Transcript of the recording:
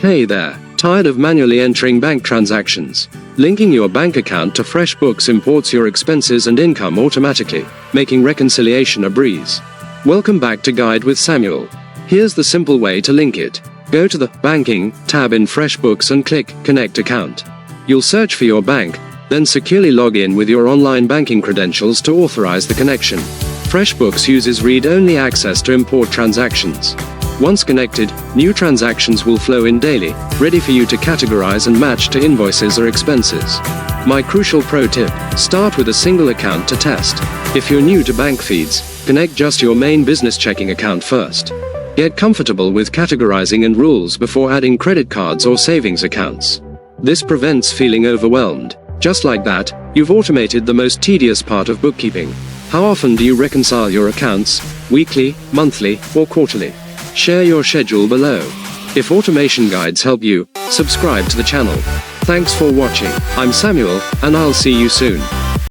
Hey there, tired of manually entering bank transactions? Linking your bank account to FreshBooks imports your expenses and income automatically, making reconciliation a breeze. Welcome back to Guide with Samuel. Here's the simple way to link it. Go to the Banking tab in FreshBooks and click Connect Account. You'll search for your bank, then securely log in with your online banking credentials to authorize the connection. FreshBooks uses read-only access to import transactions. Once connected, new transactions will flow in daily, ready for you to categorize and match to invoices or expenses. My crucial pro tip: start with a single account to test. If you're new to bank feeds, connect just your main business checking account first. Get comfortable with categorizing and rules before adding credit cards or savings accounts. This prevents feeling overwhelmed. Just like that, you've automated the most tedious part of bookkeeping. How often do you reconcile your accounts? Weekly, monthly, or quarterly? Share your schedule below. If automation guides help you, subscribe to the channel. Thanks for watching. I'm Samuel, and I'll see you soon.